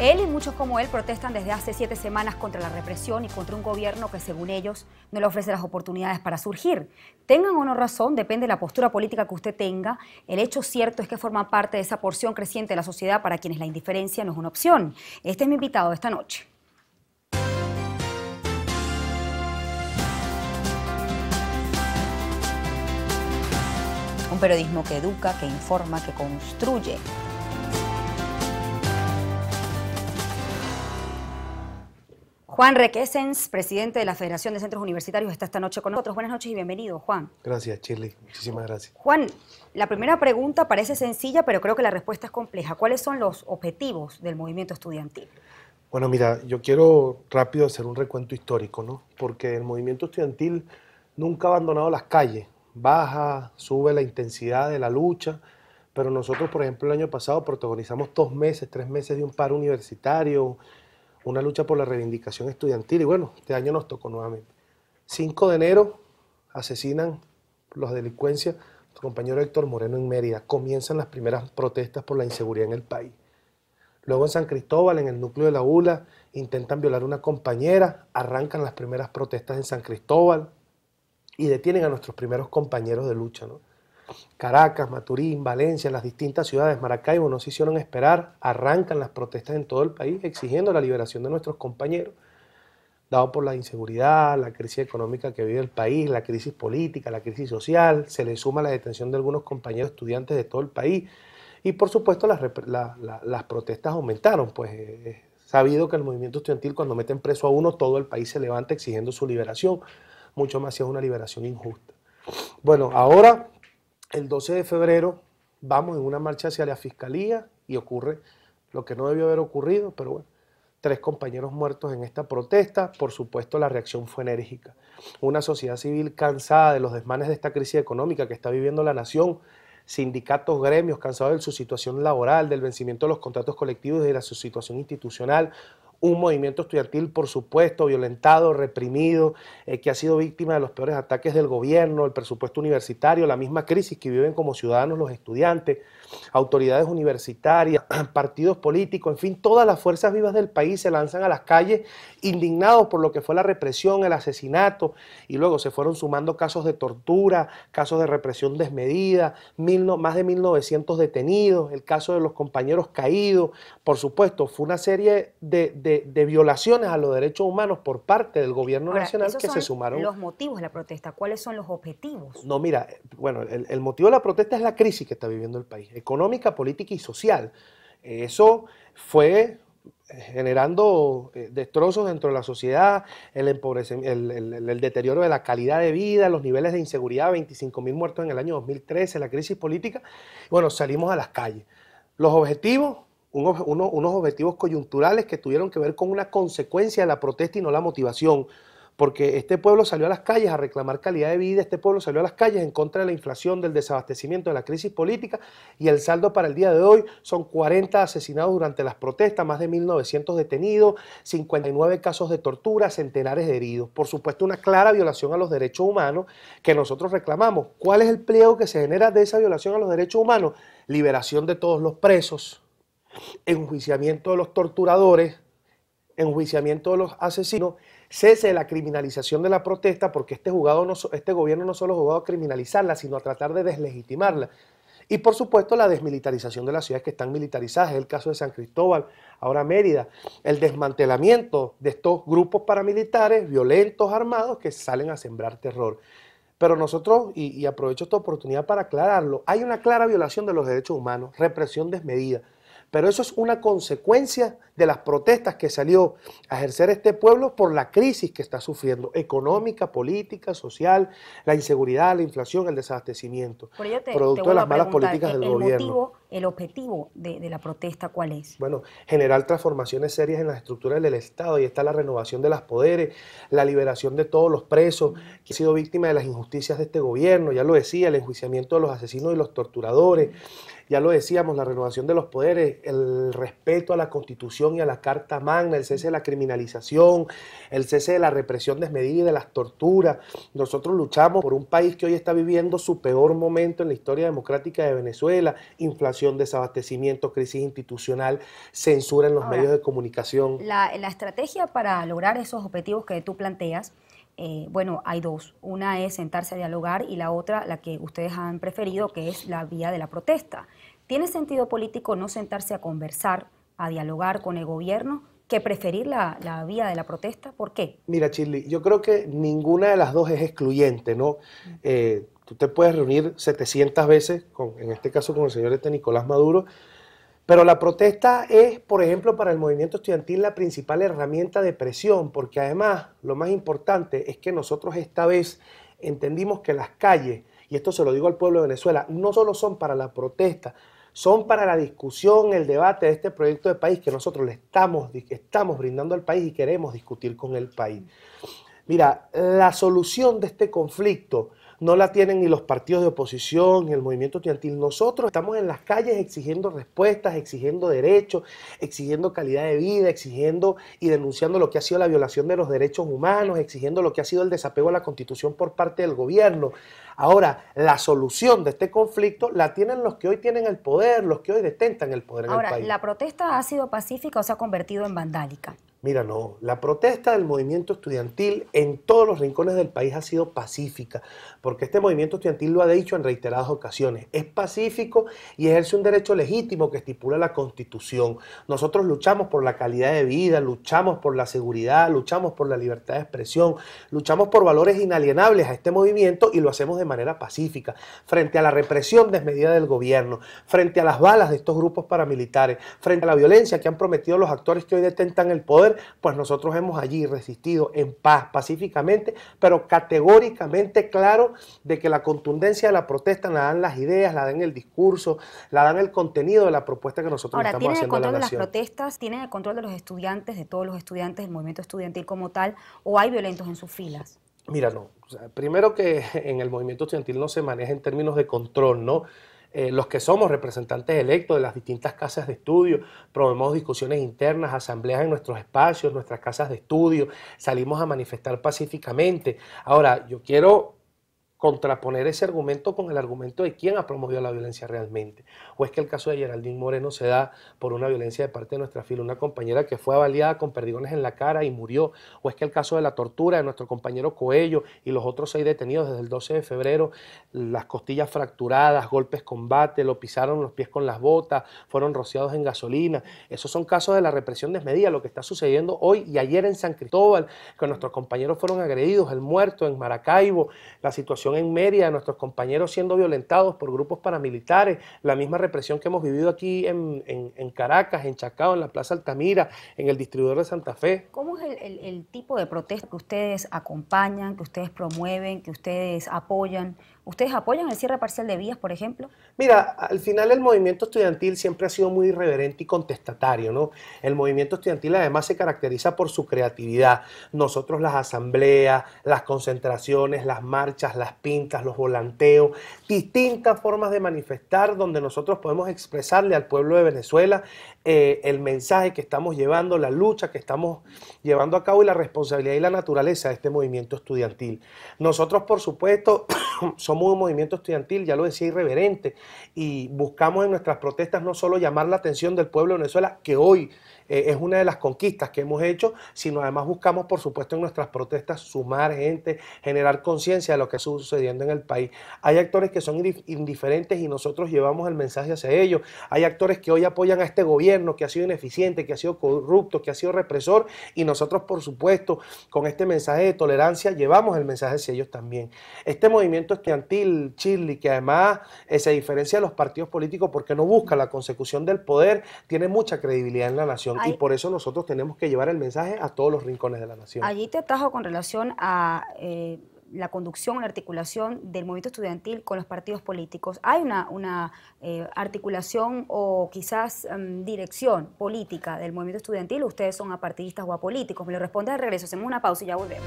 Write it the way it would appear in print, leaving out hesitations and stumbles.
Él y muchos como él protestan desde hace 7 semanas contra la represión y contra un gobierno que, según ellos, no le ofrece las oportunidades para surgir. Tengan o no razón, depende de la postura política que usted tenga. El hecho cierto es que forma parte de esa porción creciente de la sociedad para quienes la indiferencia no es una opción. Este es mi invitado de esta noche. Un periodismo que educa, que informa, que construye. Juan Requesens, presidente de la Federación de Centros Universitarios, está esta noche con nosotros. Buenas noches y bienvenido, Juan. Gracias, Shirley. Muchísimas gracias. Juan, la primera pregunta parece sencilla, pero creo que la respuesta es compleja. ¿Cuáles son los objetivos del movimiento estudiantil? Bueno, mira, yo quiero rápido hacer un recuento histórico, ¿no? Porque el movimiento estudiantil nunca ha abandonado las calles. Baja, sube la intensidad de la lucha, pero nosotros, por ejemplo, el año pasado protagonizamos 2 meses, 3 meses de un paro universitario, una lucha por la reivindicación estudiantil, y bueno, este año nos tocó nuevamente. 5 de enero asesinan los delincuencias a nuestro compañero Héctor Moreno en Mérida. Comienzan las primeras protestas por la inseguridad en el país. Luego en San Cristóbal, en el núcleo de la ULA, intentan violar a una compañera, arrancan las primeras protestas en San Cristóbal y detienen a nuestros primeros compañeros de lucha, ¿no? Caracas, Maturín, Valencia, las distintas ciudades, Maracaibo, no se hicieron esperar, arrancan las protestas en todo el país exigiendo la liberación de nuestros compañeros, dado por la inseguridad, la crisis económica que vive el país, la crisis política, la crisis social, se le suma la detención de algunos compañeros estudiantes de todo el país y por supuesto las protestas aumentaron, pues es sabido que el movimiento estudiantil cuando meten preso a uno, todo el país se levanta exigiendo su liberación, mucho más si es una liberación injusta. Bueno, ahora el 12 de febrero vamos en una marcha hacia la fiscalía y ocurre lo que no debió haber ocurrido, pero bueno, 3 compañeros muertos en esta protesta. Por supuesto, la reacción fue enérgica. Una sociedad civil cansada de los desmanes de esta crisis económica que está viviendo la nación, sindicatos, gremios cansados de su situación laboral, del vencimiento de los contratos colectivos y de su situación institucional. Un movimiento estudiantil, por supuesto, violentado, reprimido, que ha sido víctima de los peores ataques del gobierno, el presupuesto universitario, la misma crisis que viven como ciudadanos los estudiantes, autoridades universitarias, partidos políticos, en fin, todas las fuerzas vivas del país se lanzan a las calles indignados por lo que fue la represión, el asesinato, y luego se fueron sumando casos de tortura, casos de represión desmedida, más de 1900 detenidos, el caso de los compañeros caídos, por supuesto, fue una serie de violaciones a los derechos humanos por parte del gobierno nacional que se sumaron. Los motivos de la protesta, ¿cuáles son los objetivos? No, mira, bueno, el motivo de la protesta es la crisis que está viviendo el país, económica, política y social. Eso fue generando destrozos dentro de la sociedad, el deterioro de la calidad de vida, los niveles de inseguridad, 25.000 muertos en el año 2013, la crisis política. Bueno, salimos a las calles. Los objetivos, unos objetivos coyunturales que tuvieron que ver con una consecuencia de la protesta y no la motivación, porque este pueblo salió a las calles a reclamar calidad de vida, este pueblo salió a las calles en contra de la inflación, del desabastecimiento, de la crisis política, y el saldo para el día de hoy son 40 asesinados durante las protestas, más de 1900 detenidos, 59 casos de tortura, centenares de heridos. Por supuesto, una clara violación a los derechos humanos que nosotros reclamamos. ¿Cuál es el pliego que se genera de esa violación a los derechos humanos? Liberación de todos los presos, enjuiciamiento de los torturadores, enjuiciamiento de los asesinos, cese de la criminalización de la protesta, porque este gobierno no solo jugado a criminalizarla, sino a tratar de deslegitimarla. Y por supuesto la desmilitarización de las ciudades que están militarizadas, es el caso de San Cristóbal, ahora Mérida, el desmantelamiento de estos grupos paramilitares violentos, armados, que salen a sembrar terror. Pero nosotros, y aprovecho esta oportunidad para aclararlo, hay una clara violación de los derechos humanos, represión desmedida. Pero eso es una consecuencia de las protestas que salió a ejercer este pueblo por la crisis que está sufriendo, económica, política, social, la inseguridad, la inflación, el desabastecimiento, producto de las malas políticas del gobierno. ¿El objetivo de la protesta cuál es? Bueno, generar transformaciones serias en las estructuras del Estado, y está la renovación de los poderes, la liberación de todos los presos que han sido víctimas de las injusticias de este gobierno, ya lo decía, el enjuiciamiento de los asesinos y los torturadores, ya lo decíamos, la renovación de los poderes, el respeto a la Constitución y a la Carta Magna, el cese de la criminalización, el cese de la represión desmedida y de las torturas. Nosotros luchamos por un país que hoy está viviendo su peor momento en la historia democrática de Venezuela, inflación educación, desabastecimiento, crisis institucional, censura en los medios de comunicación. La estrategia para lograr esos objetivos que tú planteas, bueno, hay dos. Una es sentarse a dialogar y la otra, la que ustedes han preferido, que es la vía de la protesta. ¿Tiene sentido político no sentarse a conversar, a dialogar con el gobierno, que preferir la vía de la protesta? ¿Por qué? Mira, Shirley, yo creo que ninguna de las dos es excluyente, ¿no? Tú te puedes reunir 700 veces, en este caso con el señor Nicolás Maduro, pero la protesta es, por ejemplo, para el movimiento estudiantil la principal herramienta de presión, porque además lo más importante es que nosotros esta vez entendimos que las calles, y esto se lo digo al pueblo de Venezuela, no solo son para la protesta, son para la discusión, el debate de este proyecto de país que nosotros le estamos brindando al país y queremos discutir con el país. Mira, la solución de este conflicto no la tienen ni los partidos de oposición ni el movimiento estudiantil. Nosotros estamos en las calles exigiendo respuestas, exigiendo derechos, exigiendo calidad de vida, exigiendo y denunciando lo que ha sido la violación de los derechos humanos, exigiendo lo que ha sido el desapego a la Constitución por parte del gobierno. Ahora, la solución de este conflicto la tienen los que hoy tienen el poder, los que hoy detentan el poder en el país. Ahora, ¿la protesta ha sido pacífica o se ha convertido en vandálica? Mira, no, la protesta del movimiento estudiantil en todos los rincones del país ha sido pacífica, porque este movimiento estudiantil lo ha dicho en reiteradas ocasiones, es pacífico y ejerce un derecho legítimo que estipula la Constitución. Nosotros luchamos por la calidad de vida, luchamos por la seguridad, luchamos por la libertad de expresión, luchamos por valores inalienables a este movimiento y lo hacemos de manera pacífica, frente a la represión desmedida del gobierno, frente a las balas de estos grupos paramilitares, frente a la violencia que han prometido los actores que hoy detentan el poder. Pues nosotros hemos allí resistido en paz, pacíficamente, pero categóricamente claro de que la contundencia de la protesta la dan las ideas, la dan el discurso, la dan el contenido de la propuesta que nosotros estamos haciendo a la nación. ¿Ahora tienen el control de las protestas, tienen el control de los estudiantes, de todos los estudiantes del movimiento estudiantil como tal, o hay violentos en sus filas? Mira, no. O sea, primero que en el movimiento estudiantil no se maneja en términos de control, ¿no? Los que somos representantes electos de las distintas casas de estudio, promovemos discusiones internas, asambleas en nuestros espacios, nuestras casas de estudio, salimos a manifestar pacíficamente. Ahora, yo quiero contraponer ese argumento con el argumento de quién ha promovido la violencia realmente. O es que el caso de Geraldine Moreno se da por una violencia de parte de nuestra fila, una compañera que fue avaliada con perdigones en la cara y murió. O es que el caso de la tortura de nuestro compañero Coello y los otros 6 detenidos desde el 12 de febrero, las costillas fracturadas, golpes con bate, lo pisaron los pies con las botas, fueron rociados en gasolina. Esos son casos de la represión desmedida, lo que está sucediendo hoy y ayer en San Cristóbal, que nuestros compañeros fueron agredidos, el muerto en Maracaibo, la situación en Mérida, nuestros compañeros siendo violentados por grupos paramilitares, la misma represión que hemos vivido aquí en Caracas, en Chacao, en la Plaza Altamira, en el distribuidor de Santa Fe. ¿Cómo es el tipo de protesta que ustedes acompañan, que ustedes promueven, que ustedes apoyan? ¿Ustedes apoyan el cierre parcial de vías, por ejemplo? Mira, al final el movimiento estudiantil siempre ha sido muy irreverente y contestatario, ¿no? El movimiento estudiantil además se caracteriza por su creatividad. Nosotros las asambleas, las concentraciones, las marchas, las pintas, los volanteos, distintas formas de manifestar donde nosotros podemos expresarle al pueblo de Venezuela el mensaje que estamos llevando, la lucha que estamos llevando a cabo y la responsabilidad y la naturaleza de este movimiento estudiantil. Nosotros, por supuesto, somos un movimiento estudiantil, ya lo decía, irreverente, y buscamos en nuestras protestas no solo llamar la atención del pueblo de Venezuela, que hoy es una de las conquistas que hemos hecho, sino además buscamos, por supuesto, en nuestras protestas sumar gente, generar conciencia de lo que está sucediendo en el país. Hay actores que son indiferentes y nosotros llevamos el mensaje hacia ellos. Hay actores que hoy apoyan a este gobierno que ha sido ineficiente, que ha sido corrupto, que ha sido represor, y nosotros, por supuesto, con este mensaje de tolerancia, llevamos el mensaje hacia ellos también. Este movimiento estudiantil, Shirley, que además se diferencia de los partidos políticos porque no busca la consecución del poder, tiene mucha credibilidad en la nación y por eso nosotros tenemos que llevar el mensaje a todos los rincones de la nación. Allí te atajo con relación a la conducción, la articulación del movimiento estudiantil con los partidos políticos. ¿Hay una articulación o quizás dirección política del movimiento estudiantil? ¿Ustedes son apartidistas o apolíticos? Me lo responde al regreso. Hacemos una pausa y ya volvemos.